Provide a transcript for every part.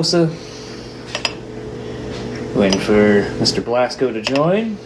So, waiting for Mr. Blasko to join.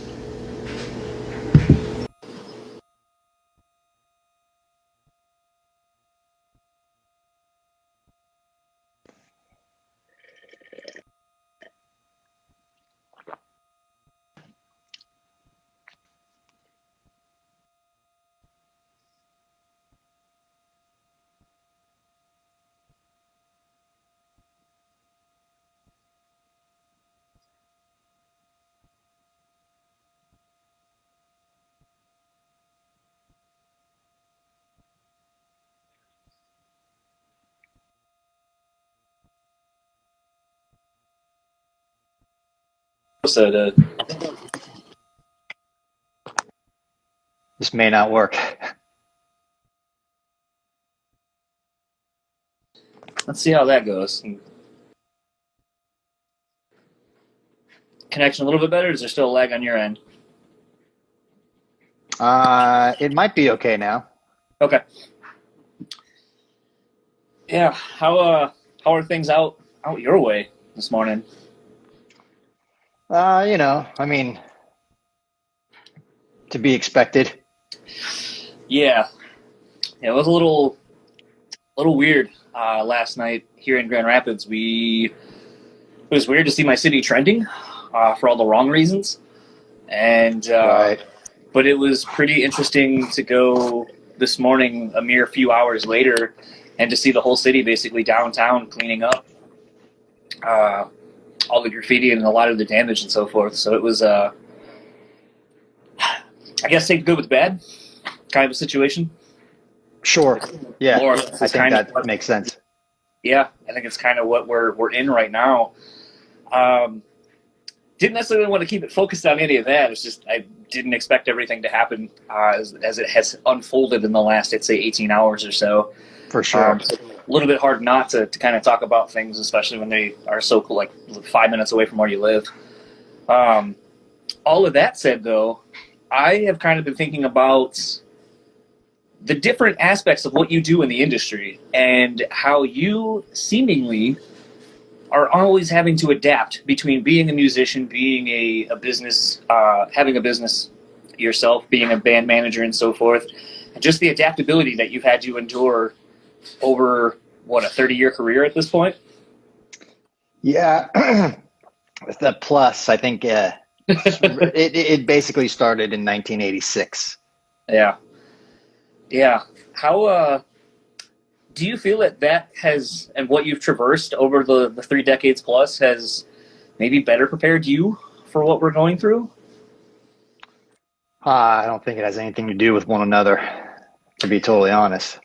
So This may not work. let's see how that goes. Connection a little bit better? Is there still a lag on your end? It might be okay now. Okay. Yeah. How are things out your way this morning? I mean, to be expected. Yeah. Yeah. It was a little weird last night here in Grand Rapids. It was weird to see my city trending for all the wrong reasons, and Right. but it was pretty interesting to go this morning, a mere few hours later, and to see the whole city basically downtown cleaning up uh, all the graffiti and a lot of the damage and so forth. So it was, I guess, take the good with the bad kind of a situation. Sure. Yeah, More, I it's think kind of that makes sense. yeah, I think it's kind of what we're in right now. Um, didn't necessarily want to keep it focused on any of that. It's just I didn't expect everything to happen as it has unfolded in the last, I'd say, 18 hours or so. For sure. So a little bit hard not to kind of talk about things, especially when they are so cool, like 5 minutes away from where you live. Um, all of that said, though, I have kind of been thinking about the different aspects of what you do in the industry and how you seemingly are always having to adapt between being a musician, being a business, having a business yourself, being a band manager, and so forth. And just the adaptability that you've had to endure over, what, a 30-year career at this point? Yeah. With the plus, I think it basically started in 1986. Yeah. Yeah. How do you feel that has, and what you've traversed over the 3 decades plus, has maybe better prepared you for what we're going through? I don't think it has anything to do with one another, to be totally honest.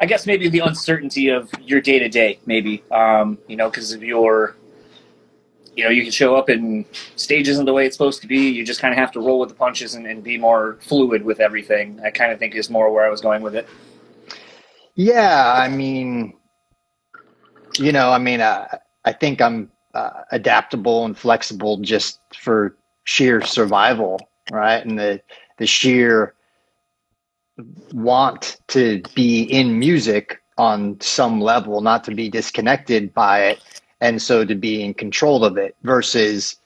I guess maybe the uncertainty of your day to day, maybe, because of you can show up and stage isn't the way it's supposed to be. You just kind of have to roll with the punches and be more fluid with everything. I kind of think is more where I was going with it. Yeah, I think I'm adaptable and flexible just for sheer survival, right? And the sheer want to be in music on some level, not to be disconnected by it, and so to be in control of it versus,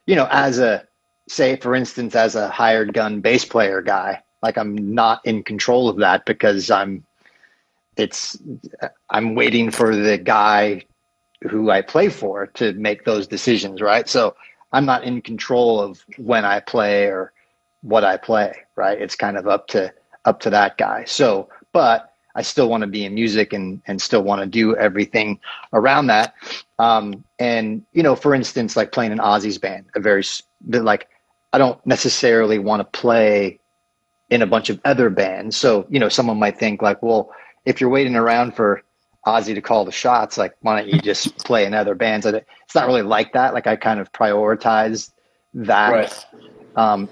as a, say, for instance, as a hired gun bass player guy, like I'm not in control of that because it's, I'm waiting for the guy who I play for to make those decisions, right? So I'm not in control of when I play or what I play, right? It's kind of up to that guy. So, but I still want to be in music and still want to do everything around that. And for instance, like playing in Ozzy's band, like I don't necessarily want to play in a bunch of other bands. So, someone might think like, well, if you're waiting around for Ozzy to call the shots, like, why don't you just play in other bands? It's not really like that. Like I kind of prioritize Right. that.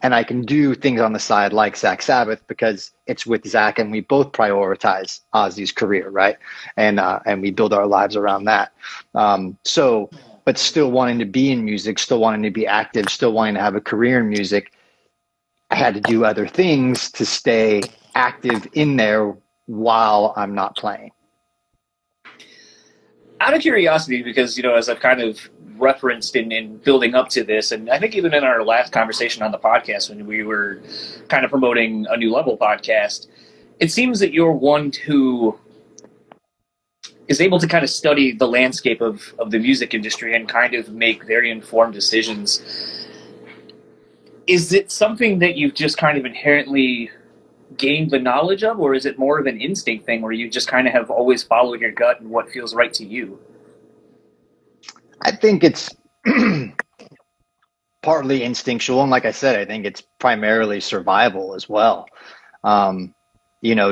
And I can do things on the side like Zach Sabbath because it's with Zach and we both prioritize Ozzy's career, right? And we build our lives around that. But still wanting to be in music, still wanting to be active, still wanting to have a career in music, I had to do other things to stay active in there while I'm not playing. Out of curiosity, because, as I've kind of referenced in building up to this, and I think even in our last conversation on the podcast when we were kind of promoting a New Level podcast, it seems that you're one who is able to kind of study the landscape of the music industry and kind of make very informed decisions. Is it something that you've just kind of inherently gained the knowledge of, or is it more of an instinct thing where you just kind of have always followed your gut and what feels right to you? I think it's partly instinctual. And like I said, I think it's primarily survival as well.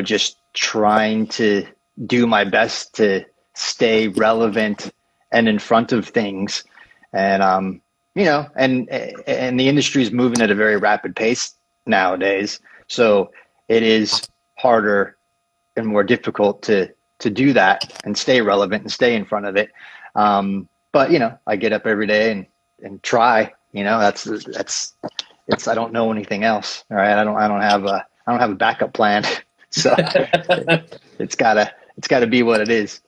Just trying to do my best to stay relevant and in front of things. And, and the industry is moving at a very rapid pace nowadays. So it is harder and more difficult to do that and stay relevant and stay in front of it. But I get up every day and try. I don't know anything else. All right, I don't have a backup plan. So it's gotta be what it is.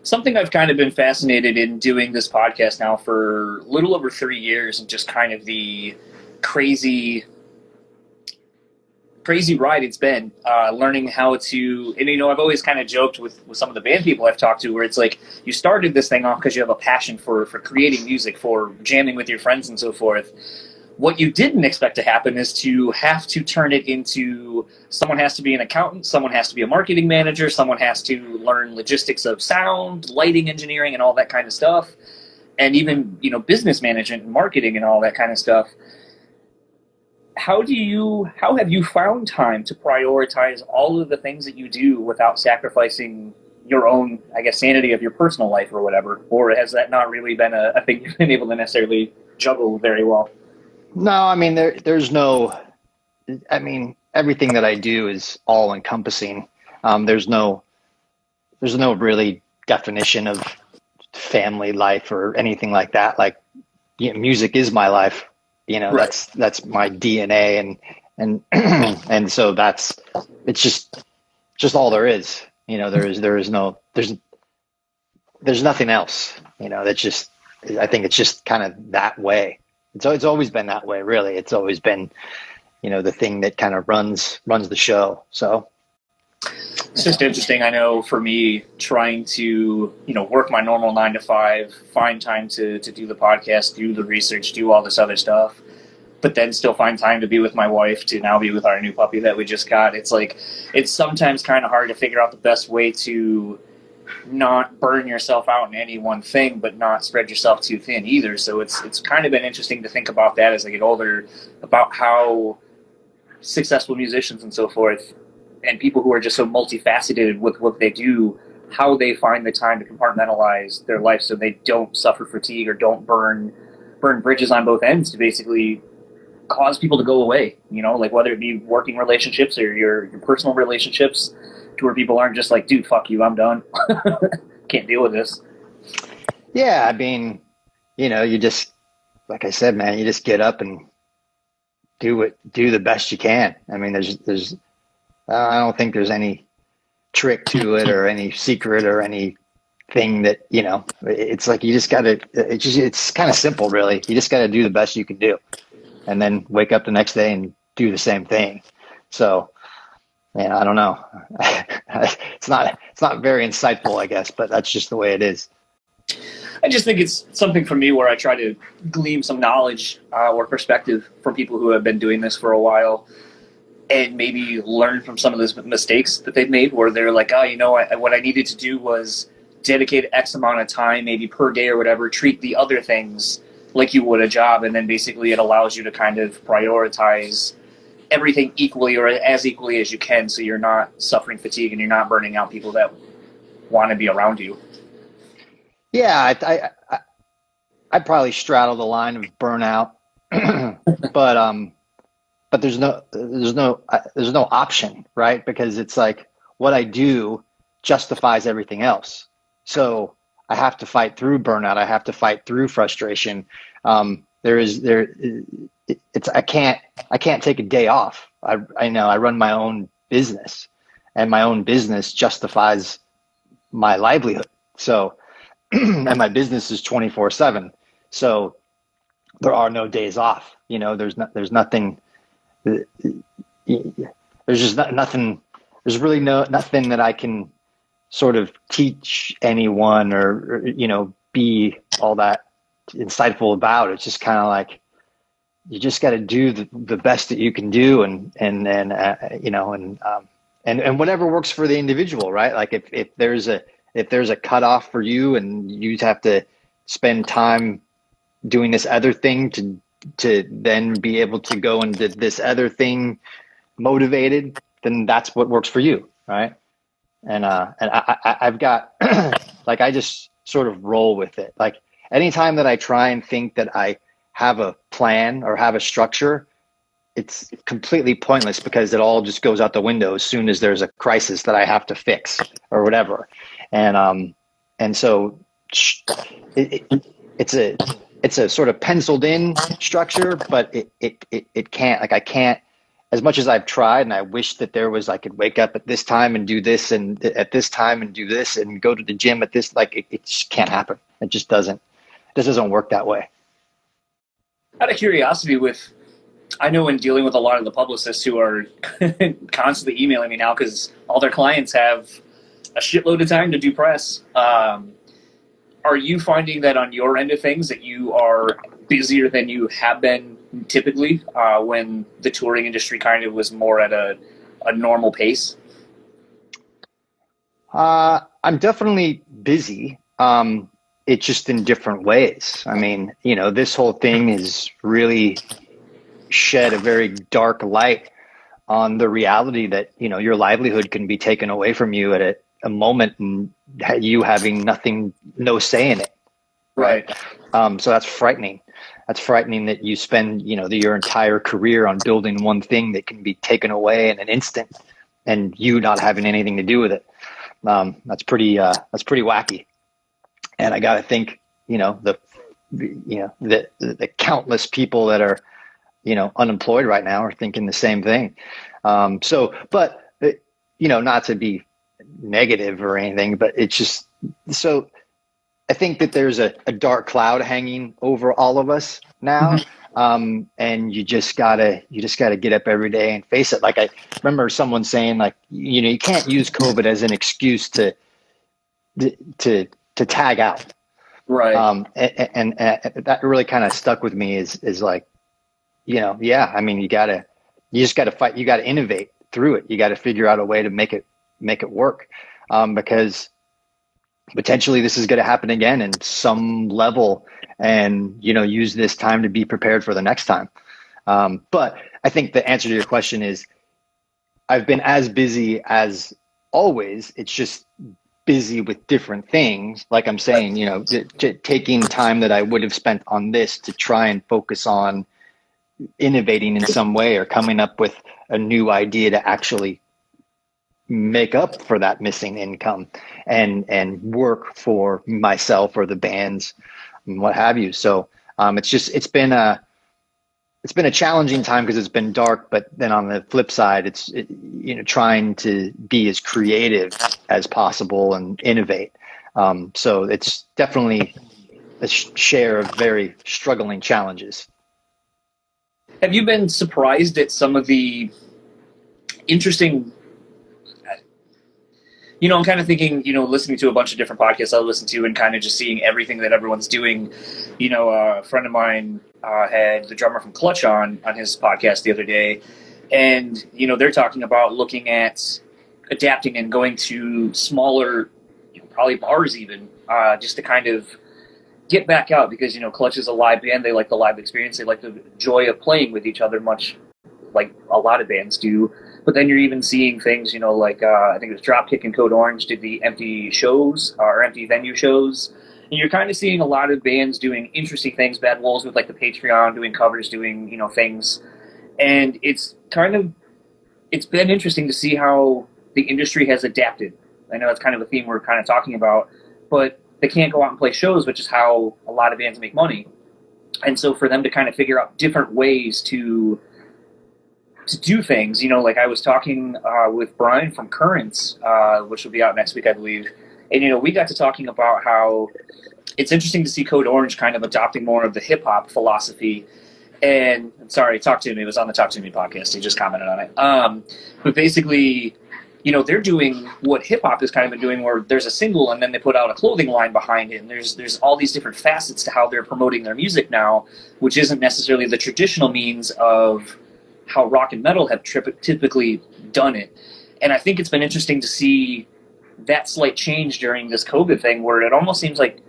Something I've kind of been fascinated in doing this podcast now for a little over 3 years, and just kind of the crazy ride it's been, learning how to, and I've always kind of joked with some of the band people I've talked to, where it's like you started this thing off because you have a passion for creating music, for jamming with your friends and so forth. What you didn't expect to happen is to have to turn it into, someone has to be an accountant, someone has to be a marketing manager, someone has to learn logistics of sound, lighting engineering, and all that kind of stuff, and even business management and marketing and all that kind of stuff. How have you found time to prioritize all of the things that you do without sacrificing your own, I guess, sanity of your personal life or whatever? Or has that not really been a thing you've been able to necessarily juggle very well? No, I mean, there's no, everything that I do is all encompassing. There's no really definition of family life or anything like that. Like, music is my life. Right. That's my DNA, and and so it's just all there is. There's nothing else. I think it's just kind of that way. It's always been that way, really. It's always been, the thing that kind of runs the show. So it's just interesting. I know for me, trying to, work my normal 9 to 5, find time to do the podcast, do the research, do all this other stuff, but then still find time to be with my wife, to now be with our new puppy that we just got. It's like, it's sometimes kind of hard to figure out the best way to not burn yourself out in any one thing, but not spread yourself too thin either. So it's kind of been interesting to think about that as I get older, about how successful musicians and so forth, and people who are just so multifaceted with what they do, how they find the time to compartmentalize their life so they don't suffer fatigue or don't burn bridges on both ends to basically cause people to go away, like whether it be working relationships or your personal relationships, to where people aren't just like, dude, fuck you, I'm done. Can't deal with this. Yeah, you just, like I said, man, you just get up and do the best you can. There's I don't think there's any trick to it or any secret or anything that, it's like you just gotta, it's kind of simple, really. You just gotta do the best you can do, and then wake up the next day and do the same thing. So, I don't know. It's not very insightful, I guess, but that's just the way it is. I just think it's something for me where I try to glean some knowledge or perspective from people who have been doing this for a while, and maybe learn from some of those mistakes that they've made, where they're like, what I needed to do was dedicate X amount of time, maybe per day or whatever, treat the other things like you would a job, and then basically it allows you to kind of prioritize everything equally or as equally as you can, so you're not suffering fatigue and you're not burning out people that want to be around you. Yeah, I probably straddle the line of burnout, but there's no option, right? Because it's like what I do justifies everything else. So I have to fight through burnout. I have to fight through frustration. I can't take a day off. I know I run my own business, and my own business justifies my livelihood. So and my business is 24/7. So there are no days off. There's nothing, there's just nothing, there's really nothing that I can sort of teach anyone or be all that insightful about. It's just kind of like, you just got to do the best that you can do. And whatever works for the individual, right? Like if there's a cutoff for you and you have to spend time doing this other thing to then be able to go and do this other thing motivated, then that's what works for you, right? And I've got like, I just sort of roll with it. Like anytime that I try and think that I have a plan or have a structure, it's completely pointless because it all just goes out the window as soon as there's a crisis that I have to fix or whatever. And so it's a sort of penciled in structure, but it can't, like I can't, as much as I've tried and I wish that there was, I could wake up at this time and do this and at this time and do this and go to the gym at this, like it just can't happen. It just doesn't work that way. Out of curiosity, I know in dealing with a lot of the publicists who are constantly emailing me now because all their clients have a shitload of time to do press. Are you finding that on your end of things that you are busier than you have been typically when the touring industry kind of was more at a normal pace? I'm definitely busy. It's just in different ways. I mean, this whole thing is really shed a very dark light on the reality that, your livelihood can be taken away from you at a moment and you having no say in it. Right. So that's frightening. That's frightening that you spend, your entire career on building one thing that can be taken away in an instant and you not having anything to do with it. That's pretty wacky. And I got to think, the countless people that are, unemployed right now are thinking the same thing. But not to be negative or anything, but it's just, so I think that there's a dark cloud hanging over all of us now. And you just gotta get up every day and face it. Like I remember someone saying, like, you can't use COVID as an excuse to tag out. Right. And that really kind of stuck with me is like, yeah, I mean, you just gotta fight, you gotta innovate through it. You gotta figure out a way to make it work. Because potentially this is going to happen again in some level and, use this time to be prepared for the next time. But I think the answer to your question is I've been as busy as always. It's just busy with different things. Like I'm saying, taking time that I would have spent on this to try and focus on innovating in some way or coming up with a new idea to actually make up for that missing income and work for myself or the bands and what have you. So it's been a challenging time because it's been dark, but then on the flip side, trying to be as creative as possible and innovate. So it's definitely a share of very struggling challenges. Have you been surprised at some of the interesting, I'm kind of thinking, listening to a bunch of different podcasts I listen to and kind of just seeing everything that everyone's doing. A friend of mine had the drummer from Clutch on his podcast the other day, and, they're talking about looking at adapting and going to smaller, probably bars even, just to kind of get back out because, Clutch is a live band. They like the live experience. They like the joy of playing with each other, much like a lot of bands do. But then you're even seeing things, like I think it was Dropkick and Code Orange did the empty shows or empty venue shows. And you're kind of seeing a lot of bands doing interesting things, Bad Wolves with like the Patreon, doing covers, doing, things. And it's been interesting to see how the industry has adapted. I know that's kind of a theme we're kind of talking about, but they can't go out and play shows, which is how a lot of bands make money. And so for them to kind of figure out different ways to do things, like I was talking with Brian from Currents, which will be out next week, I believe, And, we got to talking about how it's interesting to see Code Orange kind of adopting more of the hip hop philosophy. And sorry, Talk to Me, it was on the Talk to Me podcast. He just commented on it. But basically, they're doing what hip hop has kind of been doing, where there's a single and then they put out a clothing line behind it. And there's all these different facets to how they're promoting their music now, which isn't necessarily the traditional means of how rock and metal have typically done it. And I think it's been interesting to see that slight change during this COVID thing, where it almost seems like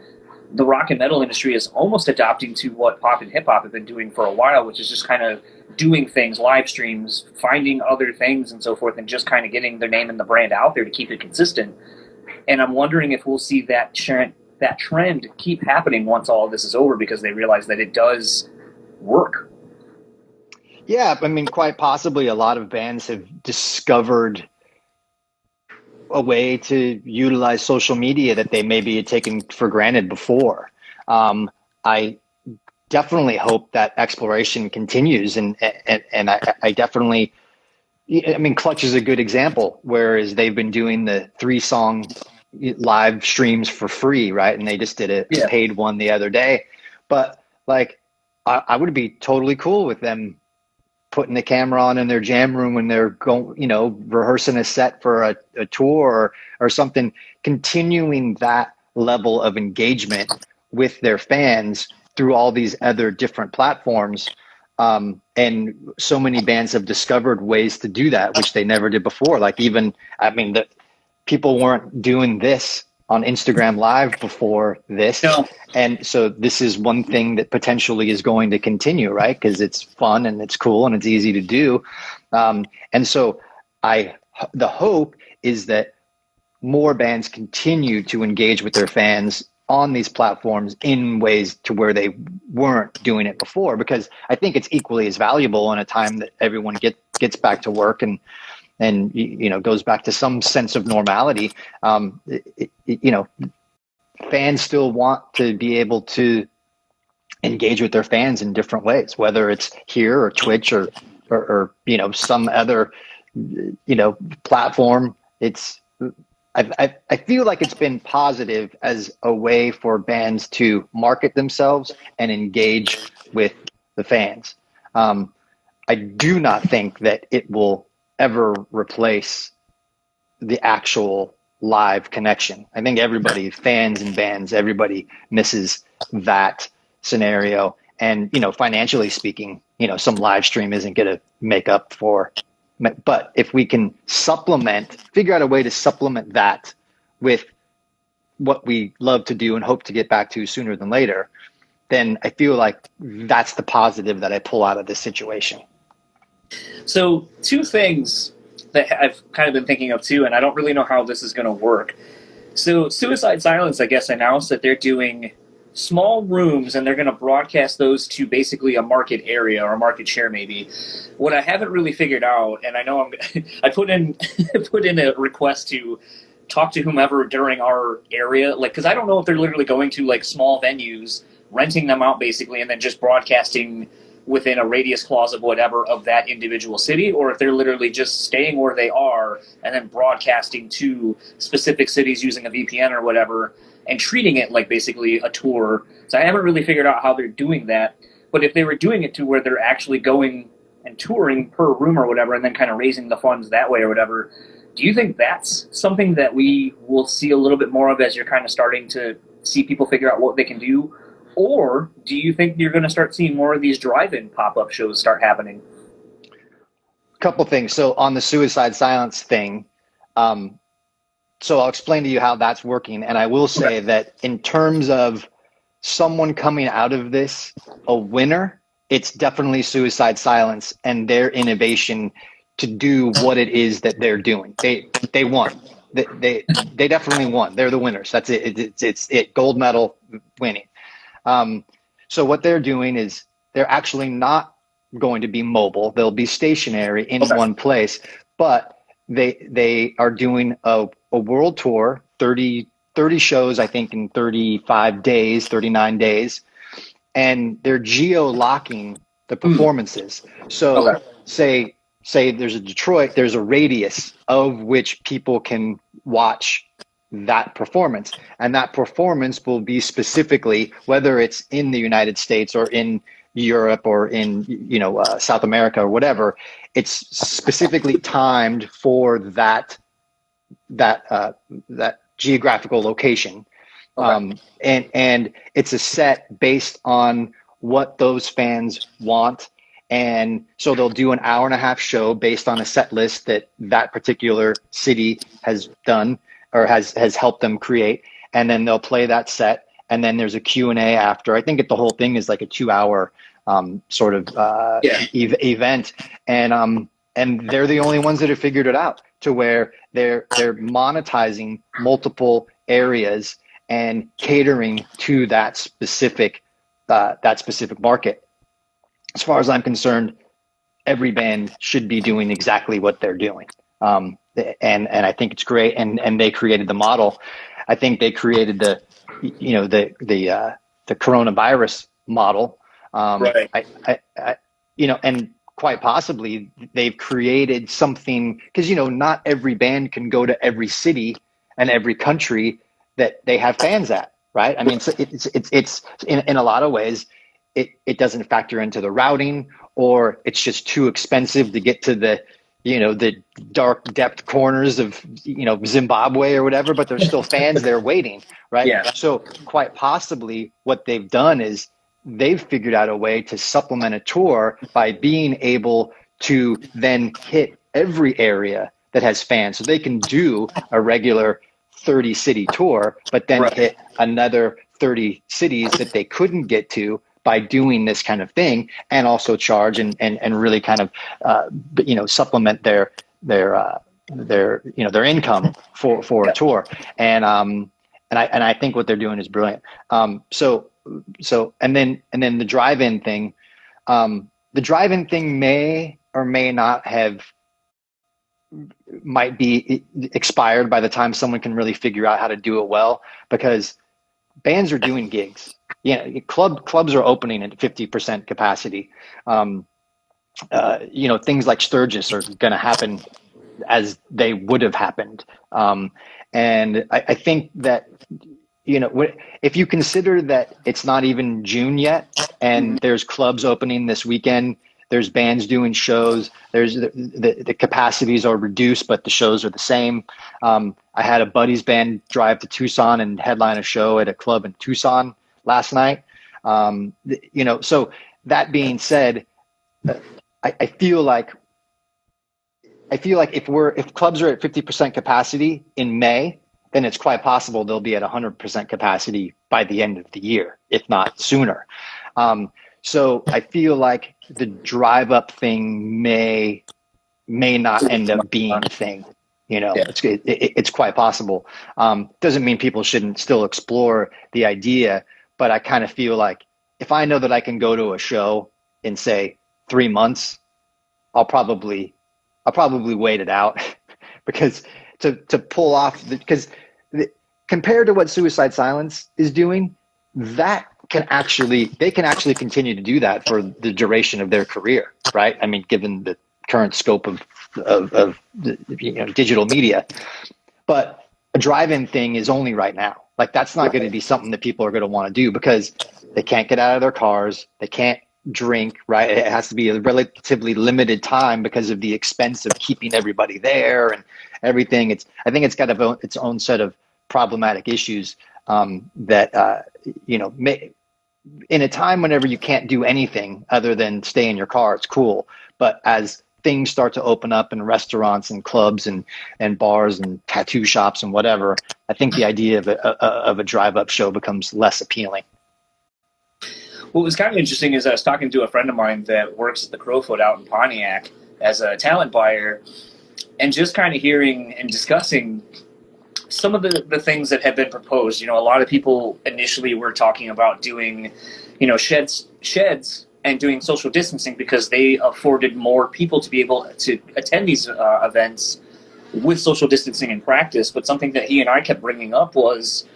the rock and metal industry is almost adopting to what pop and hip hop have been doing for a while, which is just kind of doing things, live streams, finding other things and so forth, and just kind of getting their name and the brand out there to keep it consistent. And I'm wondering if we'll see that trend keep happening once all of this is over, because they realize that it does work. Yeah, I mean, quite possibly a lot of bands have discovered a way to utilize social media that they maybe had taken for granted before. I definitely hope that exploration continues, and I definitely, I mean, Clutch is a good example, whereas they've been doing the 3-song live streams for free, right? And they just did a paid one the other day. But like, I would be totally cool with them putting the camera on in their jam room when they're going, rehearsing a set for a tour or something, continuing that level of engagement with their fans through all these other different platforms. And so many bands have discovered ways to do that, which they never did before. Like the people weren't doing this on Instagram Live before this. No. And so this is one thing that potentially is going to continue, right? Because it's fun and it's cool and it's easy to do. And so the hope is that more bands continue to engage with their fans on these platforms in ways to where they weren't doing it before, because I think it's equally as valuable in a time that everyone gets back to work and goes back to some sense of normality. Fans still want to be able to engage with their fans in different ways, whether it's here or Twitch or some other platform. I feel like it's been positive as a way for bands to market themselves and engage with the fans. I do not think that it will ever replace the actual live connection. I think everybody, fans and bands, everybody misses that scenario. And, financially speaking, some live stream isn't going to make up for, but if we can figure out a way to supplement that with what we love to do and hope to get back to sooner than later, then I feel like that's the positive that I pull out of this situation. So 2 things that I've kind of been thinking of too, and I don't really know how this is going to work. So Suicide Silence, I guess, announced that they're doing small rooms and they're going to broadcast those to basically a market area or a market share maybe. What I haven't really figured out, and I know I put in a request to talk to whomever during our area, like, because I don't know if they're literally going to like small venues, renting them out basically, and then just broadcasting within a radius clause of whatever of that individual city, or if they're literally just staying where they are and then broadcasting to specific cities using a VPN or whatever and treating it like basically a tour. So I haven't really figured out how they're doing that. But if they were doing it to where they're actually going and touring per room or whatever and then kind of raising the funds that way or whatever, do you think that's something that we will see a little bit more of as you're kind of starting to see people figure out what they can do? Or do you think you're going to start seeing more of these drive-in pop-up shows start happening? Couple things. So on the Suicide Silence thing, so I'll explain to you how that's working. And I will say that in terms of someone coming out of this a winner, it's definitely Suicide Silence and their innovation to do what it is that they're doing. They won. They definitely won. They're the winners. That's it. It's gold medal winning. So what they're doing is they're actually not going to be mobile. They'll be stationary in one place, but they are doing a world tour, 30 shows, I think, in 35 days, 39 days, and they're geo-locking the performances. So say there's a Detroit, there's a radius of which people can watch that performance. And that performance will be specifically, whether it's in the United States or in Europe or in, South America or whatever, it's specifically timed for that geographical location. Okay. And it's a set based on what those fans want. And so they'll do an hour and a half show based on a set list that particular city has done or has helped them create. And then they'll play that set. And then there's a Q&A after. I think the whole thing is like a 2 hour sort of event. And they're the only ones that have figured it out to where they're monetizing multiple areas and catering to that specific market. As far as I'm concerned, every band should be doing exactly what they're doing. And I think it's great. And they created the model. I think they created the coronavirus model. Right. And quite possibly they've created something, because, not every band can go to every city and every country that they have fans at. Right. I mean, it's in a lot of ways, it doesn't factor into the routing, or it's just too expensive to get to the dark depth corners of, Zimbabwe or whatever, but there's still fans there waiting. Right. Yeah. So quite possibly what they've done is they've figured out a way to supplement a tour by being able to then hit every area that has fans. So they can do a regular 30 city tour, but then hit another 30 cities that they couldn't get to by doing this kind of thing, and also charge and really kind of supplement their income for a tour. And I think what they're doing is brilliant. So and then the drive-in thing, may or may not might be expired by the time someone can really figure out how to do it well, because bands are doing gigs. Clubs are opening at 50% capacity. Things like Sturgis are going to happen as they would have happened. And I think that, if you consider that it's not even June yet, and there's clubs opening this weekend, there's bands doing shows, there's the capacities are reduced, but the shows are the same. I had a buddy's band drive to Tucson and headline a show at a club in Tucson last night. So that being said, I feel like if clubs are at 50% capacity in May, then it's quite possible they'll be at 100% capacity by the end of the year, if not sooner. So I feel like the drive up thing may not end up being a thing. It's quite possible. Doesn't mean people shouldn't still explore the idea, but I kind of feel like if I know that I can go to a show in, say, 3 months, I'll probably wait it out because to pull off compared to what Suicide Silence is doing, they can actually continue to do that for the duration of their career, right? I mean, given the current scope of digital media, but a drive-in thing is only right now. Like, that's not going to be something that people are going to want to do because they can't get out of their cars, they can't drink, right? It has to be a relatively limited time because of the expense of keeping everybody there and everything. I think it's got its own set of problematic issues that in a time whenever you can't do anything other than stay in your car, it's cool. But as things start to open up in restaurants and clubs and bars and tattoo shops and whatever, I think the idea of a drive-up show becomes less appealing. What was kind of interesting is I was talking to a friend of mine that works at the Crowfoot out in Pontiac as a talent buyer, and just kind of hearing and discussing some of the things that have been proposed. A lot of people initially were talking about doing, sheds and doing social distancing because they afforded more people to be able to attend these events with social distancing in practice. But something that he and I kept bringing up was,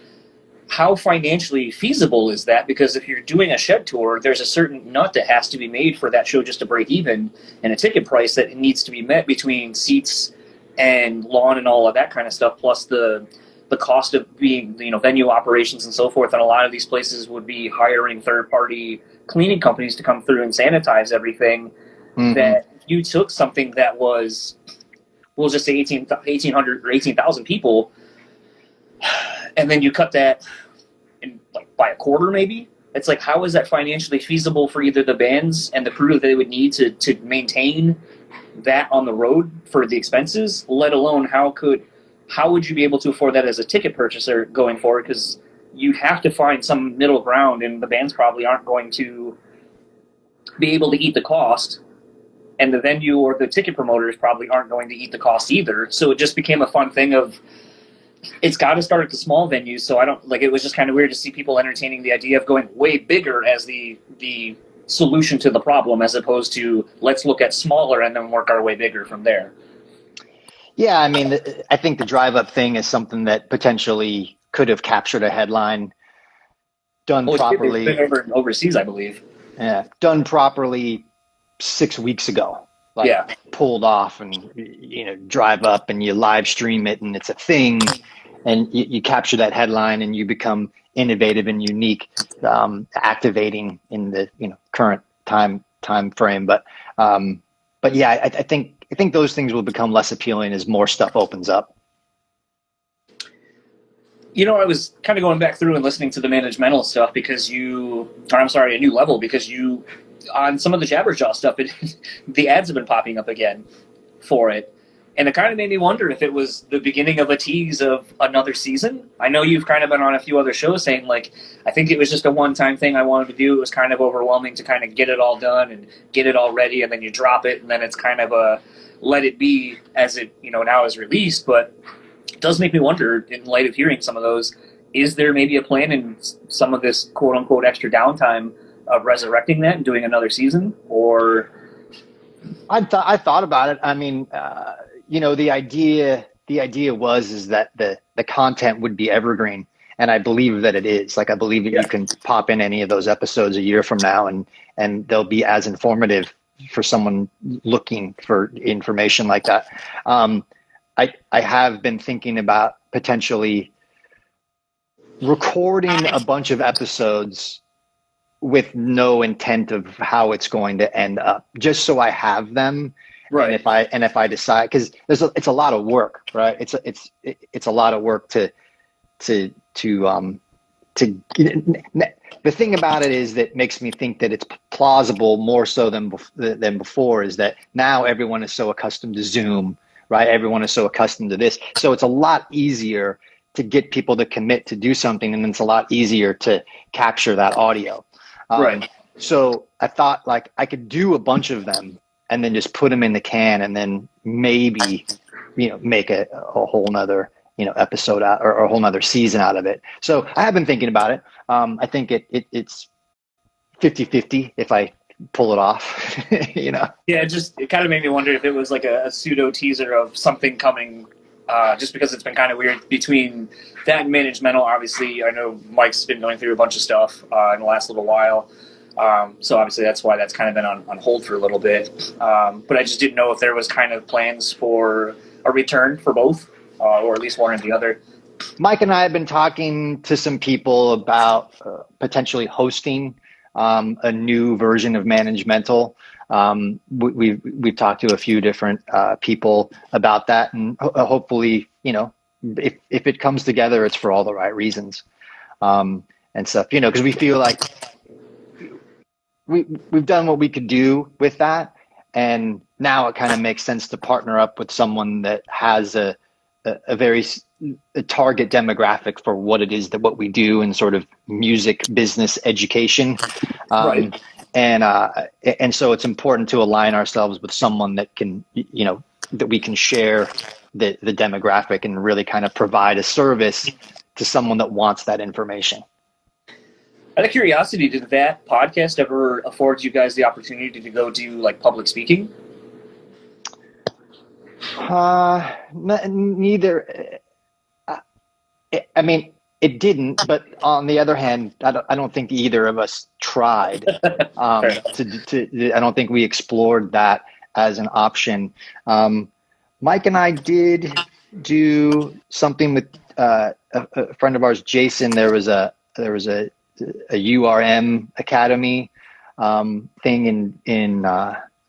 how financially feasible is that? Because if you're doing a shed tour, there's a certain nut that has to be made for that show just to break even, and a ticket price that needs to be met between seats and lawn and all of that kind of stuff, plus the the cost of being, venue operations and so forth. And a lot of these places would be hiring third-party cleaning companies to come through and sanitize everything. Mm-hmm. That you took something that was, we'll just say 1,800 or 18,000 people, and then you cut that in by a quarter maybe. It's like, how is that financially feasible for either the bands and the crew that they would need to maintain that on the road for the expenses, let alone how would you be able to afford that as a ticket purchaser going forward? Because you'd have to find some middle ground, and the bands probably aren't going to be able to eat the cost, and the venue or the ticket promoters probably aren't going to eat the cost either. So it just became a fun thing of, it's got to start at the small venues. So it was just kind of weird to see people entertaining the idea of going way bigger as the solution to the problem, as opposed to let's look at smaller and then work our way bigger from there. Yeah, I mean, I think the drive up thing is something that potentially could have captured a headline done properly. It's been overseas, I believe. Yeah, done properly 6 weeks ago. Pulled off and, drive up and you live stream it and it's a thing, and you capture that headline and you become innovative and unique, activating in the, current time frame. But yeah, I think those things will become less appealing as more stuff opens up. I was kind of going back through and listening to the managemental stuff a new level, because you, on some of the Jabberjaw stuff, the ads have been popping up again for it. And it kind of made me wonder if it was the beginning of a tease of another season. I know you've kind of been on a few other shows saying, I think it was just a one-time thing I wanted to do. It was kind of overwhelming to kind of get it all done and get it all ready, and then you drop it, and then it's kind of a let it be as it, now is released. But it does make me wonder, in light of hearing some of those, is there maybe a plan in some of this quote-unquote extra downtime of resurrecting that and doing another season? Or I thought about it. I mean, the idea is that the content would be evergreen, and I believe that it is. I believe that you can pop in any of those episodes a year from now, and they'll be as informative for someone looking for information like that. I have been thinking about potentially recording a bunch of episodes with no intent of how it's going to end up, just so I have them. Right. And if I decide, because it's a lot of work, right? It's a lot of work to the thing about it is that makes me think that it's plausible more so than before, is that now everyone is so accustomed to Zoom, right? Everyone is so accustomed to this. So it's a lot easier to get people to commit to do something, and it's a lot easier to capture that audio. Right. So I thought I could do a bunch of them and then just put them in the can, and then maybe, make a whole nother, episode out, or a whole nother season out of it. So I have been thinking about it. I think it's 50-50 if I pull it off, Yeah, it kind of made me wonder if it was like a pseudo teaser of something coming, just because it's been kind of weird between that and managemental. Obviously, I know Mike's been going through a bunch of stuff in the last little while. So obviously that's why that's kind of been on hold for a little bit. But I just didn't know if there was kind of plans for a return for both, or at least one or the other. Mike and I have been talking to some people about potentially hosting a new version of managemental. We've talked to a few different people about that, and hopefully, if it comes together, it's for all the right reasons, and stuff. Because we feel like we've done what we could do with that, and now it kind of makes sense to partner up with someone that has a very target demographic for what it is that we do in sort of music business education. Right. And so it's important to align ourselves with someone that can, that we can share the demographic and really kind of provide a service to someone that wants that information. Out of curiosity, did that podcast ever afford you guys the opportunity to go do public speaking? Neither. I mean, it didn't, but on the other hand, I don't think either of us tried. I don't think we explored that as an option. Mike and I did do something with a friend of ours, Jason, there was a URM Academy thing in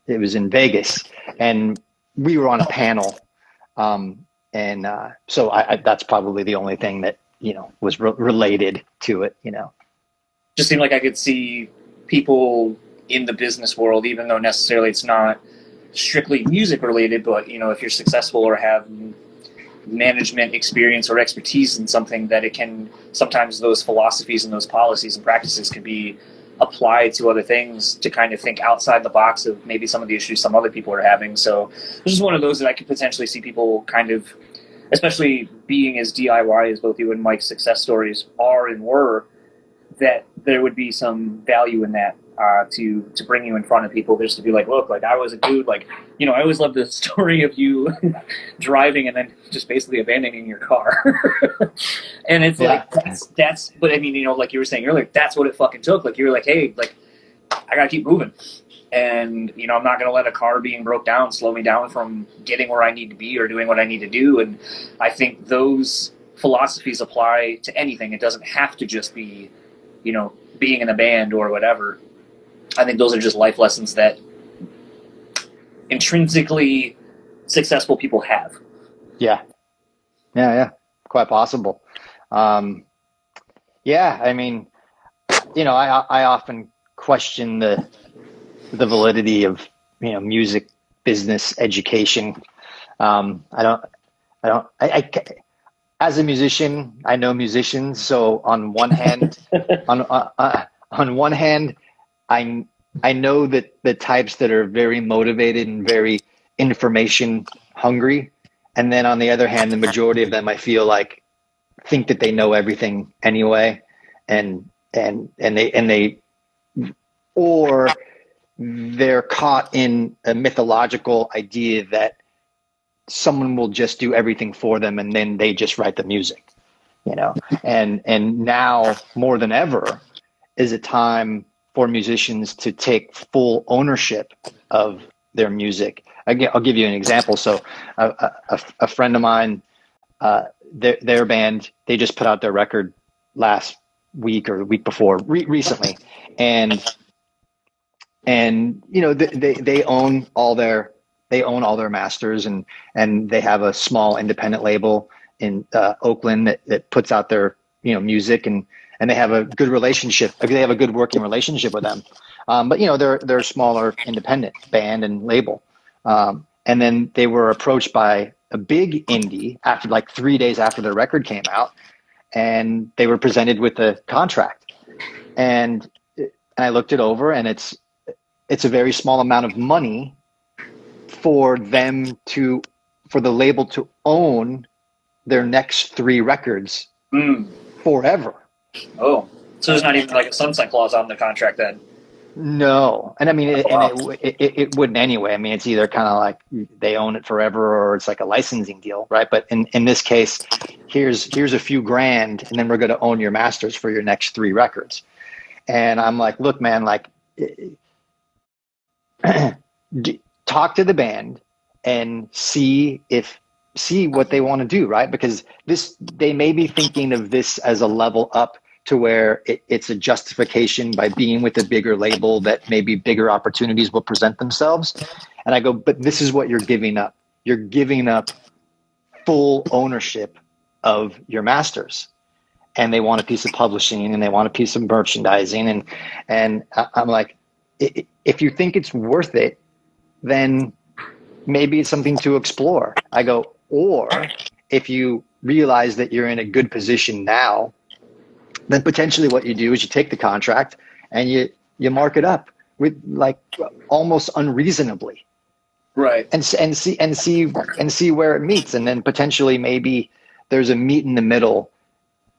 it was in Vegas, and we were on a panel, so that's probably the only thing that was related to it. Just seemed like I could see people in the business world, even though necessarily it's not strictly music related, but if you're successful or have management experience or expertise in something, that it can sometimes those philosophies and those policies and practices can be applied to other things to kind of think outside the box of maybe some of the issues some other people are having. So this is one of those that I could potentially see people kind of, especially being as DIY as both you and Mike's success stories are and were, that there would be some value in that to bring you in front of people, just to be like, look, like I was a dude, like, I always love the story of you driving and then just basically abandoning your car. And it's like, that's, but I mean, like you were saying earlier, that's what it fucking took. Like you were like, hey, like I gotta keep moving. And, I'm not going to let a car being broke down slow me down from getting where I need to be or doing what I need to do. And I think those philosophies apply to anything. It doesn't have to just be, being in a band or whatever. I think those are just life lessons that intrinsically successful people have. Yeah. Quite possible. I mean, I often question the validity of, music business education. As a musician, I know musicians. So on one hand, on one hand, I know that the types that are very motivated and very information hungry, and then on the other hand, the majority of them I feel like think that they know everything anyway, and they or they're caught in a mythological idea that someone will just do everything for them and then they just write the music, and now more than ever is a time for musicians to take full ownership of their music. I'll give you an example. So a friend of mine, their band, they just put out their record last week or the week before recently. And they own all their masters, and they have a small independent label in Oakland that puts out their music, and they have a good relationship. They have a good working relationship with them. But they're a smaller independent band and label. And then they were approached by a big indie after like 3 days after their record came out, and they were presented with a contract. And I looked it over, and it's a very small amount of money for the label to own their next 3 records forever. Oh, so there's not even like a sunset clause on the contract then? No. And I mean, it wouldn't anyway. I mean, it's either kind of like they own it forever or it's like a licensing deal, right? But in this case, here's a few grand, and then we're going to own your masters for your next 3 records. And I'm like, look, man, like talk to the band and see what they want to do, right? Because they may be thinking of this as a level up to where it's a justification by being with a bigger label that maybe bigger opportunities will present themselves. And I go, but this is what you're giving up. You're giving up full ownership of your masters, and they want a piece of publishing and they want a piece of merchandising. And I'm like, if you think it's worth it, then maybe it's something to explore. I go, or if you realize that you're in a good position now, then potentially what you do is you take the contract and you mark it up with like almost unreasonably, right? And see where it meets, and then potentially maybe there's a meet in the middle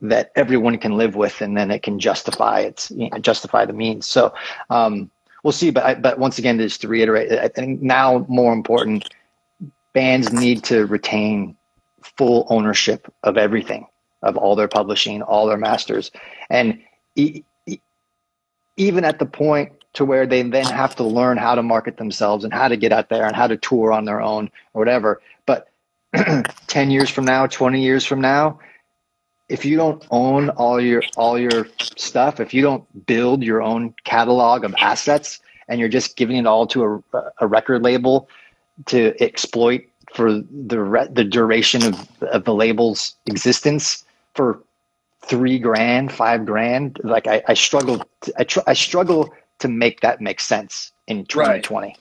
that everyone can live with, and then it can justify the means. So we'll see. But once again, just to reiterate, I think now more important, bands need to retain full ownership of everything, of all their publishing, all their masters. And even at the point to where they then have to learn how to market themselves and how to get out there and how to tour on their own or whatever. But 10 years from now, 20 years from now, if you don't own all your stuff, if you don't build your own catalog of assets and you're just giving it all to a record label to exploit for the duration of the label's existence for $3,000, $5,000, like I struggle to make that make sense in Right. 2020.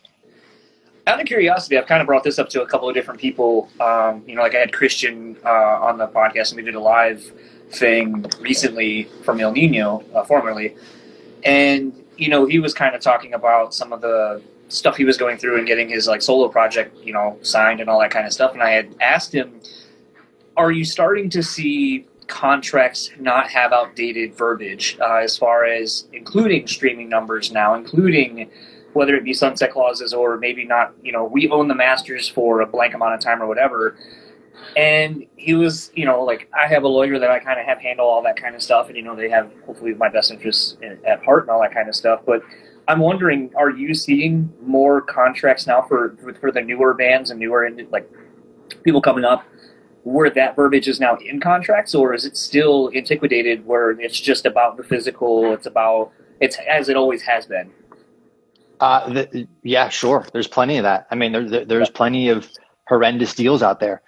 Out of curiosity, I've kind of brought this up to a couple of different people. Like I had Christian on the podcast, and we did a live thing recently from El Nino, formerly, and he was kind of talking about some of the stuff he was going through and getting his like solo project, signed and all that kind of stuff. And I had asked him, "Are you starting to see contracts not have outdated verbiage as far as including streaming numbers now, including whether it be sunset clauses or maybe not, we own the masters for a blank amount of time or whatever." And he was, like, I have a lawyer that I kind of have handle all that kind of stuff, and they have hopefully my best interests at heart and all that kind of stuff. But I'm wondering, are you seeing more contracts now for the newer bands and newer like people coming up, where that verbiage is now in contracts, or is it still antiquated where it's just about the physical? It's as it always has been. Yeah, sure. There's plenty of that. I mean, there's plenty of horrendous deals out there.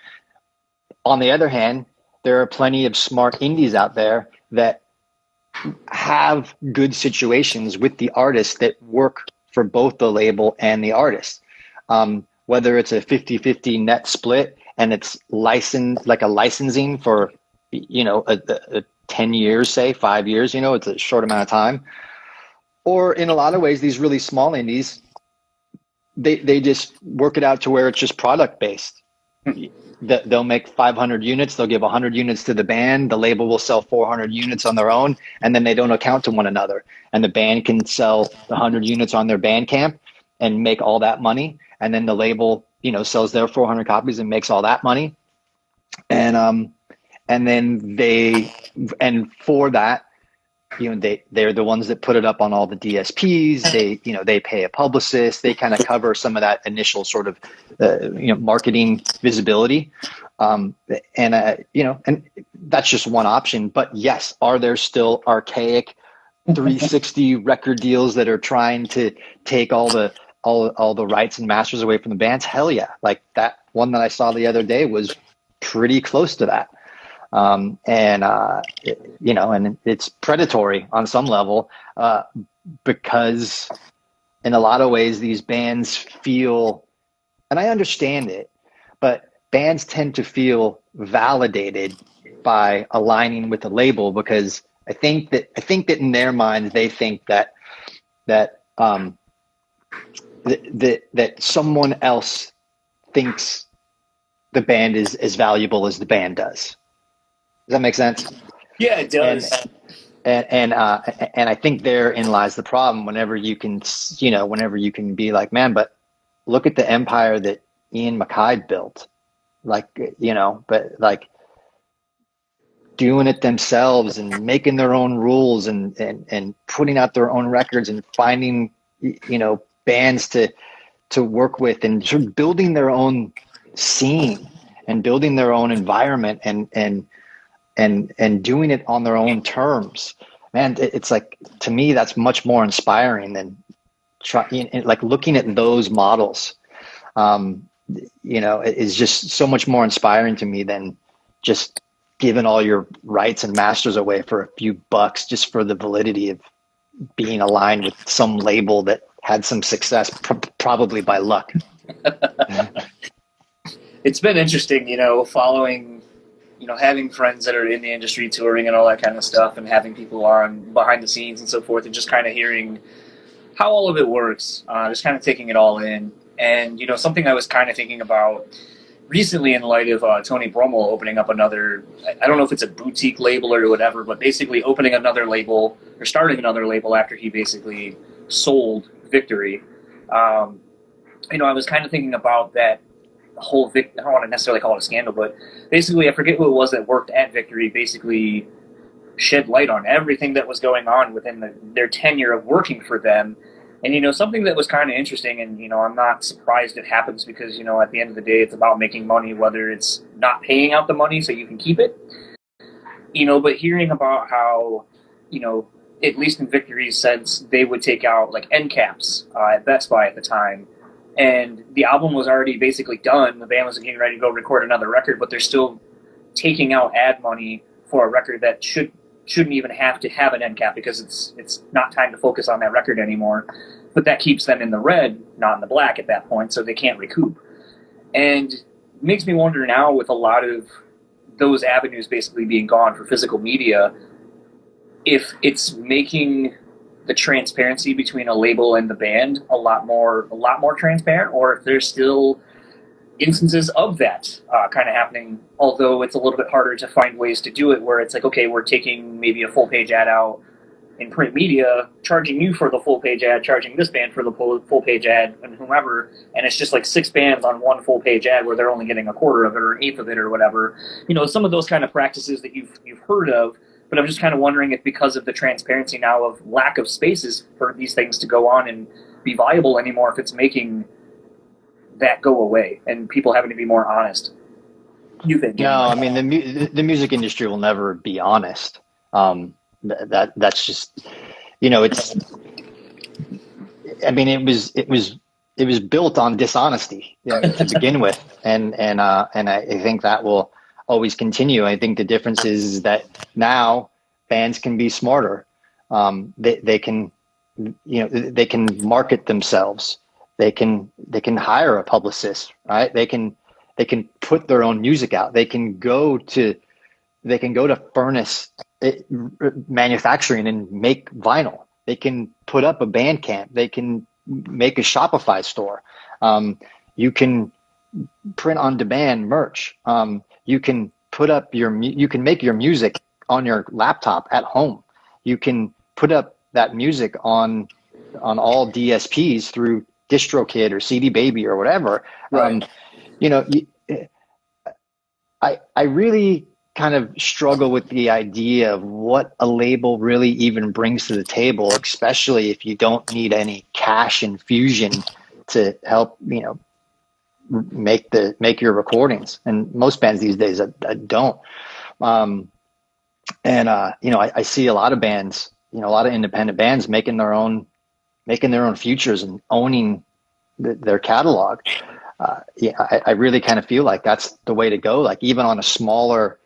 On the other hand, there are plenty of smart indies out there that have good situations with the artist that work for both the label and the artist. Whether it's a 50-50 net split and it's licensed, like a licensing for, a 10 years, say 5 years, it's a short amount of time. Or in a lot of ways, these really small indies, they just work it out to where it's just product based. They'll make 500 units, they'll give 100 units to the band, the label will sell 400 units on their own, and then they don't account to one another. And the band can sell the 100 units on their Bandcamp and make all that money, and then the label, sells their 400 copies and makes all that money. And then for that, they're the ones that put it up on all the DSPs. They pay a publicist. They kind of cover some of that initial sort of, marketing visibility. And that's just one option. But yes, are there still archaic 360 record deals that are trying to take all the rights and masters away from the bands? Hell yeah. Like that one that I saw the other day was pretty close to that. And it's predatory on some level, because in a lot of ways these bands feel, and I understand it, but bands tend to feel validated by aligning with the label, because I think that in their minds, they think that someone else thinks the band is as valuable as the band does. Does that make sense? Yeah, it does. And I think therein lies the problem. Whenever you can be like, man, but look at the empire that Ian MacKaye built, but like doing it themselves and making their own rules and putting out their own records and finding, bands to work with and sort of building their own scene and building their own environment and doing it on their own terms. Man, it's like, to me, that's much more inspiring than looking at those models. Is just so much more inspiring to me than just giving all your rights and masters away for a few bucks just for the validity of being aligned with some label that had some success, probably by luck. It's been interesting, following, having friends that are in the industry touring and all that kind of stuff, and having people on behind the scenes and so forth, and just kind of hearing how all of it works, just kind of taking it all in. And, something I was kind of thinking about recently in light of Tony Brummel opening up another, I don't know if it's a boutique label or whatever, but basically opening another label or starting another label after he basically sold Victory. I was kind of thinking about that whole I don't want to necessarily call it a scandal, but basically I forget who it was that worked at Victory, basically shed light on everything that was going on within their tenure of working for them. And, something that was kind of interesting, and, I'm not surprised it happens because, at the end of the day, it's about making money, whether it's not paying out the money so you can keep it. But hearing about how, at least in Victory's sense, they would take out like end caps at Best Buy at the time, and the album was already basically done. The band was getting ready to go record another record, but they're still taking out ad money for a record that shouldn't even have to have an end cap because it's not time to focus on that record anymore. But that keeps them in the red, not in the black at that point, so they can't recoup. And it makes me wonder now, with a lot of those avenues basically being gone for physical media, if it's making the transparency between a label and the band a lot more transparent, or if there's still instances of that kind of happening, although it's a little bit harder to find ways to do it where it's like, okay, we're taking maybe a full page ad out in print media, charging you for the full page ad, charging this band for the full page ad, and whomever, and it's just like 6 bands on one full page ad where they're only getting a quarter of it or an eighth of it or whatever. Some of those kind of practices that you've heard of, but I'm just kind of wondering if because of the transparency now of lack of spaces for these things to go on and be viable anymore, if it's making that go away and people having to be more honest. You think? No, I mean the music industry will never be honest. That's just, it's. I mean, it was built on dishonesty to begin with, and I think that will always continue. I think the difference is that now bands can be smarter. They can market themselves. They can hire a publicist, right? They can put their own music out. They can go to furnace manufacturing and make vinyl. They can put up a Bandcamp. They can make a Shopify store. You can print on demand merch. You can put up you can make your music on your laptop at home. You can put up that music on all DSPs through DistroKid or CD Baby or whatever. Right. I really kind of struggle with the idea of what a label really even brings to the table, especially if you don't need any cash infusion to help, make your recordings. And most bands these days don't. I see a lot of bands, a lot of independent bands making their own futures and owning their catalog. I really kind of feel like that's the way to go. Like even on a smaller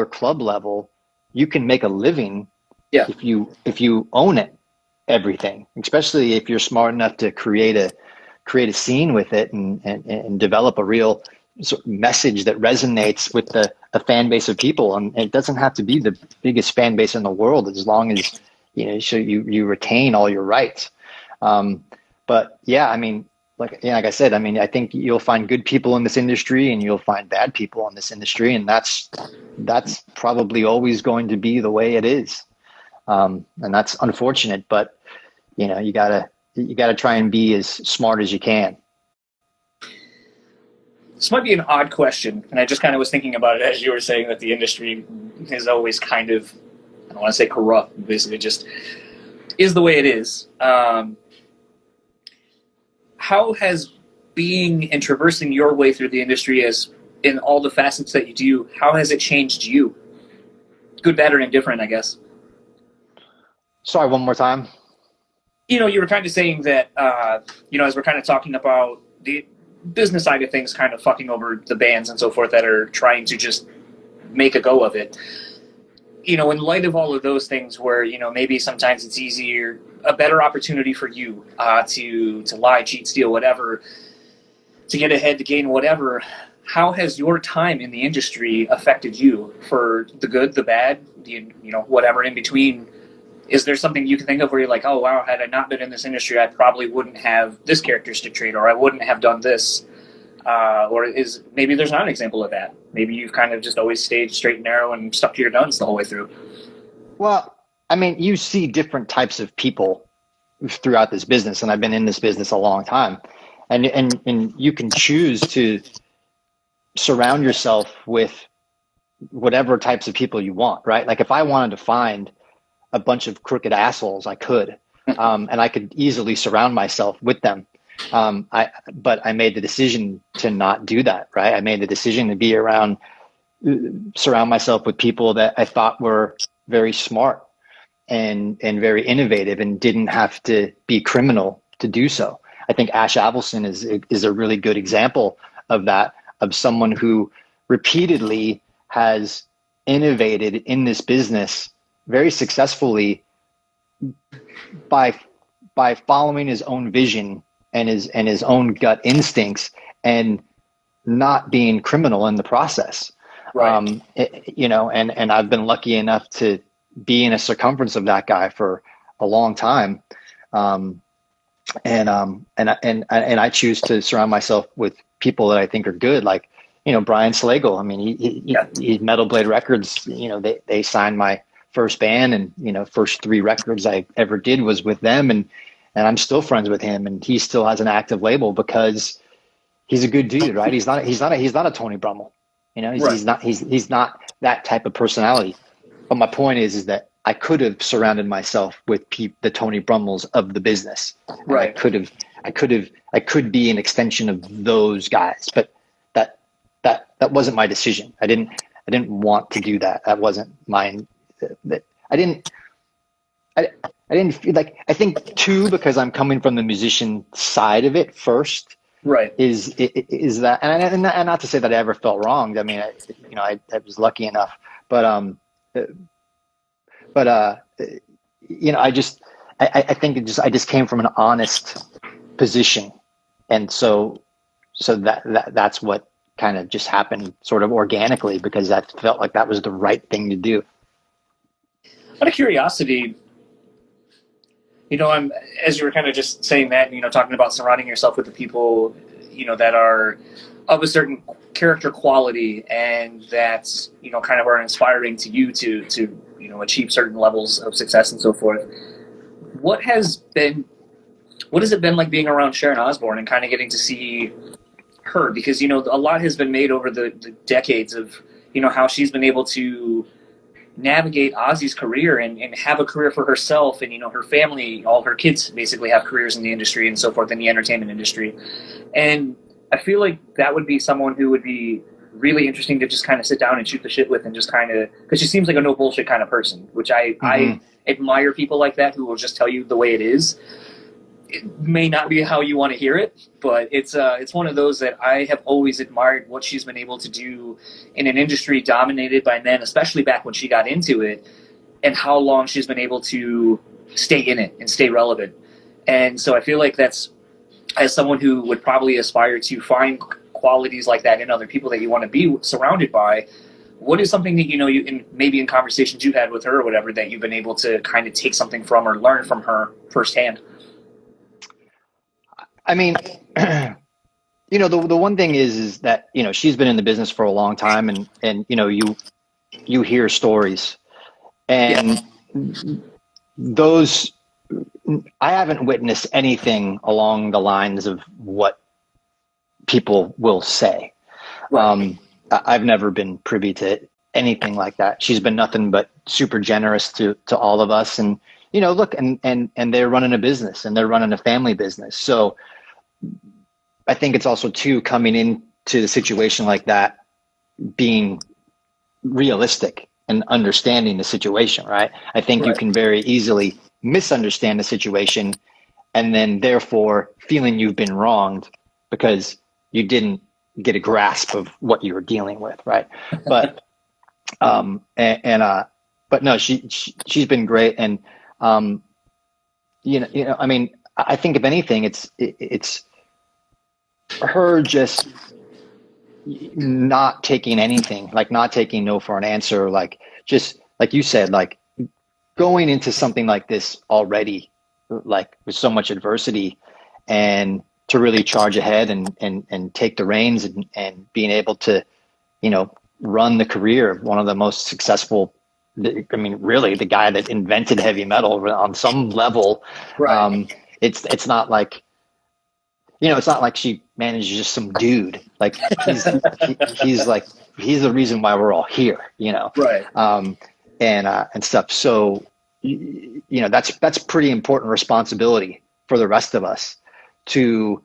club level, you can make a living if you own everything, especially if you're smart enough to create a scene with it and develop a real sort of message that resonates with a fan base of people. And it doesn't have to be the biggest fan base in the world, as long as so you retain all your rights. But yeah, I mean, like I said, I mean, I think you'll find good people in this industry and you'll find bad people in this industry, and that's probably always going to be the way it is. And that's unfortunate, but you gotta try and be as smart as you can. This might be an odd question, and I just kind of was thinking about it as you were saying that the industry is always kind of, I don't want to say corrupt, basically just is the way it is. How has being and traversing your way through the industry, as in all the facets that you do, how has it changed you? Good, bad, or indifferent, I guess. Sorry, one more time. You were kind of saying that, as we're kind of talking about the business side of things kind of fucking over the bands and so forth that are trying to just make a go of it. In light of all of those things where, maybe sometimes it's easier, a better opportunity for you to lie, cheat, steal, whatever, to get ahead, to gain whatever, how has your time in the industry affected you, for the good, the bad, whatever in between? Is there something you can think of where you're like, oh, wow, had I not been in this industry, I probably wouldn't have this characteristic trait, or I wouldn't have done this? Or is maybe there's not an example of that? Maybe you've kind of just always stayed straight and narrow and stuck to your guns the whole way through. Well, I mean, you see different types of people throughout this business, and I've been in this business a long time, and you can choose to surround yourself with whatever types of people you want, right? Like if I wanted to find a bunch of crooked assholes, I could, and I could easily surround myself with them. But I made the decision to not do that, right? I made the decision to be around surround myself with people that I thought were very smart and very innovative and didn't have to be criminal to do so. I think Ash Avildsen is a really good example of that, of someone who repeatedly has innovated in this business very successfully by following his own vision and his own gut instincts and not being criminal in the process. Right. And I've been lucky enough to be in a circumference of that guy for a long time. And I choose to surround myself with people that I think are good, like, Brian Slagle. I mean, he Metal Blade Records, they signed my first band, and, first 3 records I ever did was with them. And I'm still friends with him, and he still has an active label because he's a good dude, right? He's not a Tony Brummel, Right. he's not that type of personality. But my point is that I could have surrounded myself with the Tony Brummels of the business. And Right. I could be an extension of those guys, but that wasn't my decision. I didn't want to do that. That wasn't mine. I didn't feel like, I think too, because I'm coming from the musician side of it first, Right. is that, and not to say that I ever felt wronged. I mean, I was lucky enough, but I think I just came from an honest position. And so that's what kind of just happened sort of organically, because that felt like that was the right thing to do. Out of curiosity, I'm, as you were kind of just saying that, talking about surrounding yourself with the people, that are of a certain character quality and that, kind of are inspiring to you to achieve certain levels of success and so forth. What has it been like being around Sharon Osbourne and kind of getting to see her? Because, a lot has been made over the decades of, how she's been able to navigate Ozzy's career and have a career for herself, and her family, all her kids basically have careers in the industry and so forth, in the entertainment industry. And I feel like that would be someone who would be really interesting to just kind of sit down and shoot the shit with, and just kind of, because she seems like a no bullshit kind of person, which I admire people like that who will just tell you the way it is. It may not be how you want to hear it, but it's one of those that I have always admired what she's been able to do in an industry dominated by men, especially back when she got into it, and how long she's been able to stay in it and stay relevant. And so I feel like that's, as someone who would probably aspire to find qualities like that in other people that you want to be surrounded by, what is something that, maybe in conversations you had with her or whatever, that you've been able to kind of take something from or learn from her firsthand? I mean, the one thing is that, she's been in the business for a long time, and you hear stories, and those, I haven't witnessed anything along the lines of what people will say. Right. I've never been privy to anything like that. She's been nothing but super generous to all of us. And, look, and they're running a business, and they're running a family business. So I think it's also too, coming into the situation like that, being realistic and understanding the situation, right? I think you can very easily misunderstand the situation, and then therefore feeling you've been wronged because you didn't get a grasp of what you were dealing with, right? But but no, she's been great, and I mean, I think if anything, it's her just not taking anything, like not taking no for an answer, like, just like you said, like going into something like this already, like with so much adversity, and to really charge ahead and take the reins, and being able to, run the career of one of the most successful, I mean, really the guy that invented heavy metal on some level. Right. It's not like, it's not like she managed just some dude. Like he's the reason why we're all here, Right. And stuff. So, that's pretty important responsibility for the rest of us, to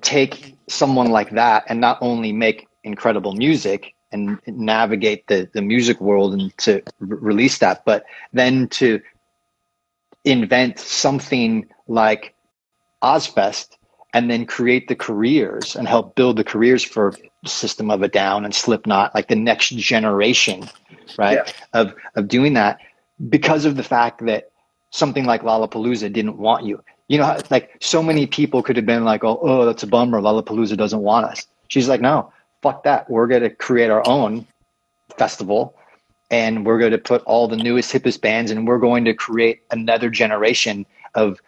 take someone like that and not only make incredible music, and navigate the music world and to release that. But then to invent something like Ozfest and then create the careers and help build the careers for System of a Down and Slipknot, like the next generation, right? Yeah. Of doing that, because of the fact that something like Lollapalooza didn't want you. You know, like so many people could have been like, oh, that's a bummer. Lollapalooza doesn't want us. She's like, no, fuck that. We're going to create our own festival, and we're going to put all the newest, hippest bands, and we're going to create another generation of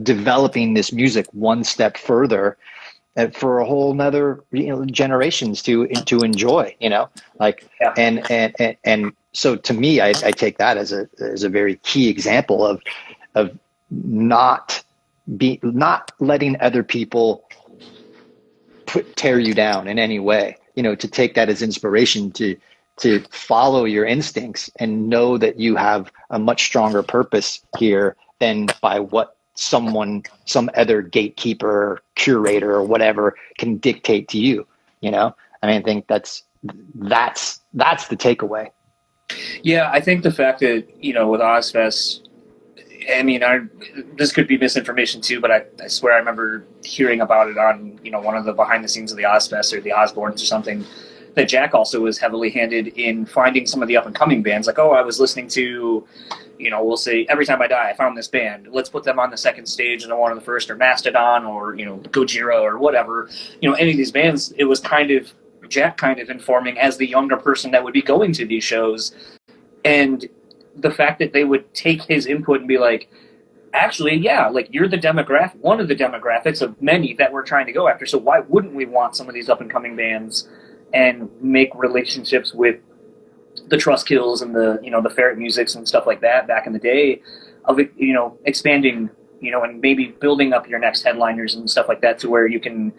developing this music one step further for a whole nother, generations to enjoy, like, Yeah. and so to me, I take that as a very key example of not letting other people tear you down in any way, to take that as inspiration to follow your instincts and know that you have a much stronger purpose here than by what some other gatekeeper, curator, or whatever can dictate to you. I think that's the takeaway. Yeah, I think the fact that, with Ozfest, I mean, this could be misinformation too, but I swear I remember hearing about it on, one of the behind the scenes of the Ozfest or the Osbournes or something, that Jack also was heavily handed in finding some of the up and coming bands. Like, I was listening to, we'll say Every Time I Die, I found this band. Let's put them on the second stage and one on the first, or Mastodon, or, Gojira, or whatever. Any of these bands, it was Jack kind of informing as the younger person that would be going to these shows. And the fact that they would take his input and be like, actually, yeah, like, you're one of the demographics of many that we're trying to go after. So why wouldn't we want some of these up and coming bands and make relationships with the Trustkills and the Ferret Musics and stuff like that back in the day, of expanding, and maybe building up your next headliners and stuff like that, to where you can,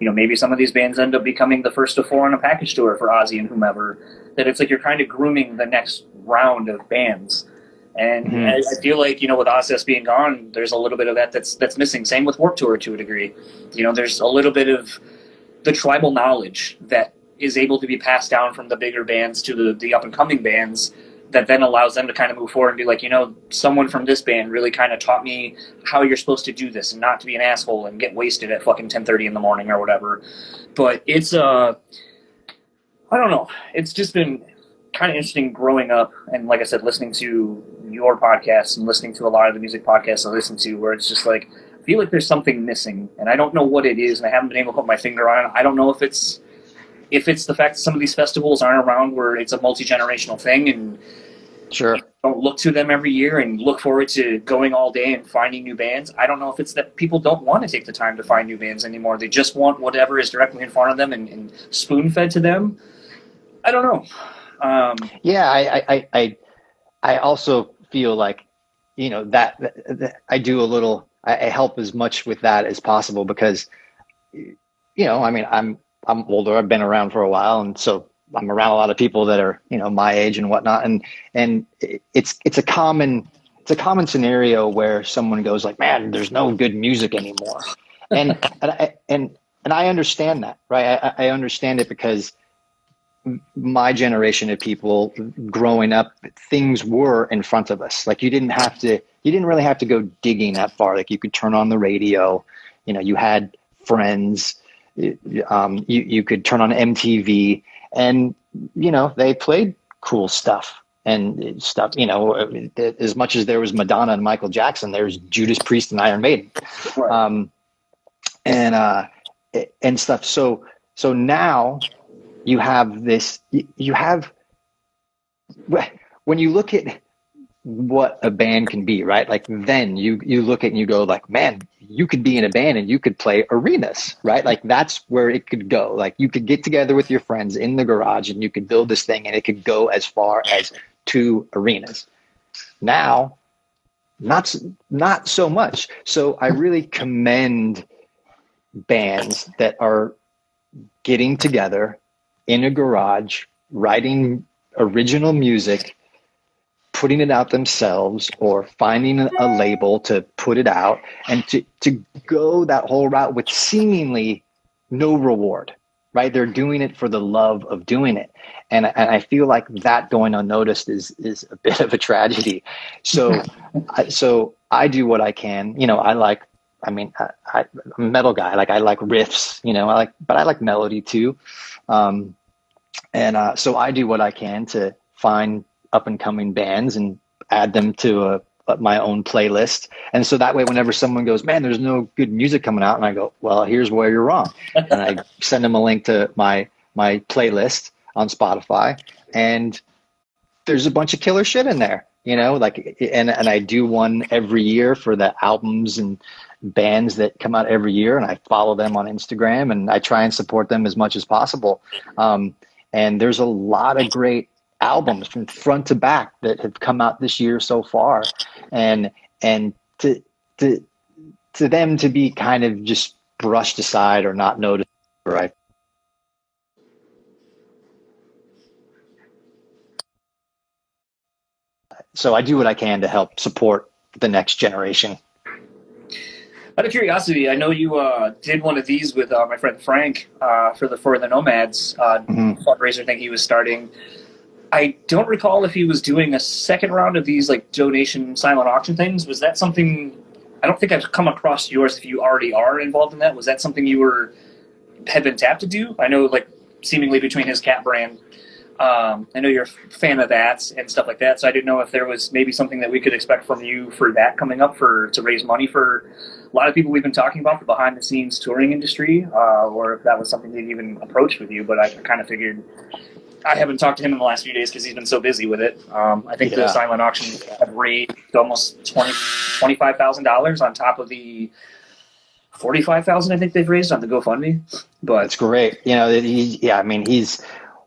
maybe some of these bands end up becoming the first of 4 on a package tour for Ozzy and whomever. That it's like you're kind of grooming the next round of bands. And I feel like, with Ozfest being gone, there's a little bit of that's missing. Same with Warped Tour to a degree. There's a little bit of the tribal knowledge that is able to be passed down from the bigger bands to the up and coming bands, that then allows them to kind of move forward and be like, someone from this band really kind of taught me how you're supposed to do this and not to be an asshole and get wasted at fucking 10:30 in the morning or whatever. But it's I don't know. It's just been kind of interesting growing up, and like I said, listening to your podcast and listening to a lot of the music podcasts I listen to, where it's just like, I feel like there's something missing, and I don't know what it is, and I haven't been able to put my finger on it. I don't know if it's the fact that some of these festivals aren't around where it's a multi-generational thing, and sure, don't look to them every year and look forward to going all day and finding new bands. I don't know if it's that people don't want to take the time to find new bands anymore. They just want whatever is directly in front of them and spoon-fed to them. I don't know. I also feel like, that I do a little, I help as much with that as possible, because, I'm older, I've been around for a while. And so I'm around a lot of people that are, my age and whatnot. And it's a common scenario where someone goes like, man, there's no good music anymore. And I understand that, right? I understand it, because my generation of people growing up, things were in front of us. Like, you didn't really have to go digging that far. Like, you could turn on the radio, you had friends, you could turn on MTV, and, they played cool stuff and stuff, as much as there was Madonna and Michael Jackson, there's Judas Priest and Iron Maiden, Right. And stuff. So now, you have when you look at what a band can be, right? Like, then you look at it and you go like, man, you could be in a band and you could play arenas, right? Like, that's where it could go. Like, you could get together with your friends in the garage and you could build this thing and it could go as far as 2 arenas. Now, not so much. So I really commend bands that are getting together in a garage, writing original music, putting it out themselves, or finding a label to put it out, and to go that whole route with seemingly no reward, right? They're doing it for the love of doing it. And I feel like that going unnoticed is a bit of a tragedy. So, so I do what I can, I'm a metal guy. Like I like riffs, but I like melody too. So I do what I can to find up and coming bands and add them to my own playlist. And so that way, whenever someone goes, man, there's no good music coming out, and I go, well, here's where you're wrong. And I send them a link to my playlist on Spotify, and there's a bunch of killer shit in there, and I do one every year for the albums and bands that come out every year. And I follow them on Instagram, and I try and support them as much as possible. And there's a lot of great albums from front to back that have come out this year so far, and to them to be kind of just brushed aside or not noticed, right? So I do what I can to help support the next generation. Out of curiosity, I know you did one of these with my friend Frank for the Nomads fundraiser thing he was starting. I don't recall if he was doing a second round of these like donation silent auction things. Was that something? I don't think I've come across yours. If you already are involved in that, was that something you had been tapped to do? I know, like seemingly between his cat brand. I know you're a fan of that and stuff like that, so I didn't know if there was maybe something that we could expect from you for that coming up to raise money for a lot of people we've been talking about, the behind-the-scenes touring industry, or if that was something they'd even approached with you. But I kind of figured, I haven't talked to him in the last few days because he's been so busy with it. I think the silent auction have raised almost $25,000 on top of the $45,000 I think they've raised on the GoFundMe. But it's great. He's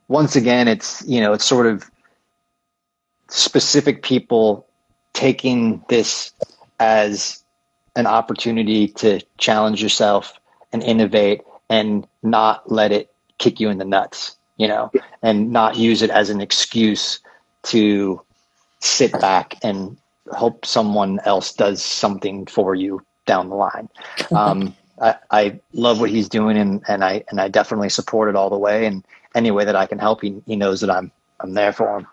once again, it's sort of specific people taking this as an opportunity to challenge yourself and innovate and not let it kick you in the nuts, and not use it as an excuse to sit back and hope someone else does something for you down the line. I love what he's doing, and I definitely support it all the way. And any way that I can help, he knows that I'm there for him.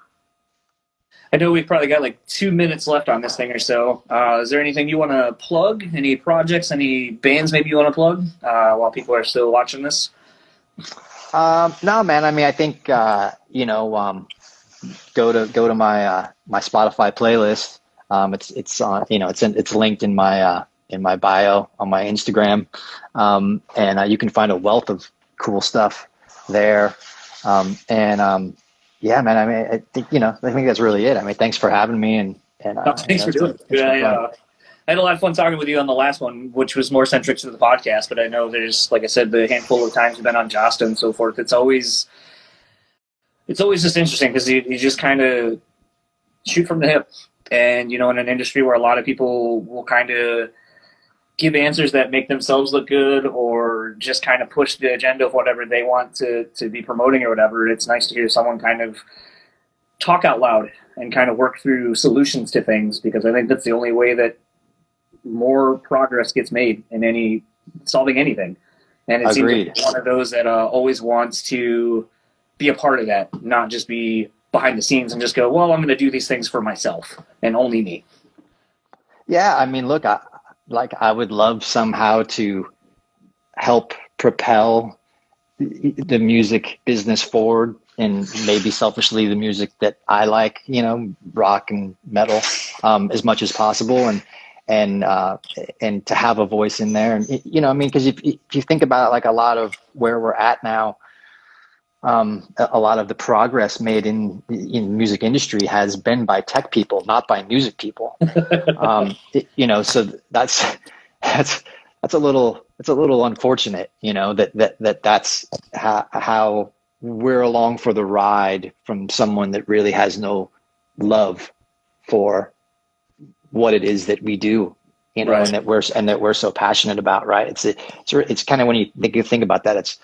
I know we've probably got like 2 minutes left on this thing or so. Is there anything you want to plug? Any projects, any bands maybe you want to plug while people are still watching this? No, man. I mean, I think, go to my Spotify playlist. It's linked in my bio on my Instagram. And you can find a wealth of cool stuff there. Yeah, man, I mean, I think that's really it. I mean, thanks for having me, and thanks for doing it. I had a lot of fun talking with you on the last one, which was more centric to the podcast, but I know there's, like I said, the handful of times you've been on Josta and so forth. It's always just interesting because you just kind of shoot from the hip, and, in an industry where a lot of people will kind of give answers that make themselves look good or just kind of push the agenda of whatever they want to be promoting or whatever. It's nice to hear someone kind of talk out loud and kind of work through solutions to things, because I think that's the only way that more progress gets made in solving anything. And it seems like one of those that always wants to be a part of that, not just be behind the scenes and just go, well, I'm going to do these things for myself and only me. Yeah. I mean, look, I would love somehow to help propel the music business forward, and maybe selfishly the music that I like, rock and metal, as much as possible, and to have a voice in there. And, because if you think about it, like a lot of where we're at now, a lot of the progress made in music industry has been by tech people, not by music people. So that's a little unfortunate, that's how we're along for the ride from someone that really has no love for what it is that we do, right. and that we're so passionate about. Right. It's kind of, when you think about that,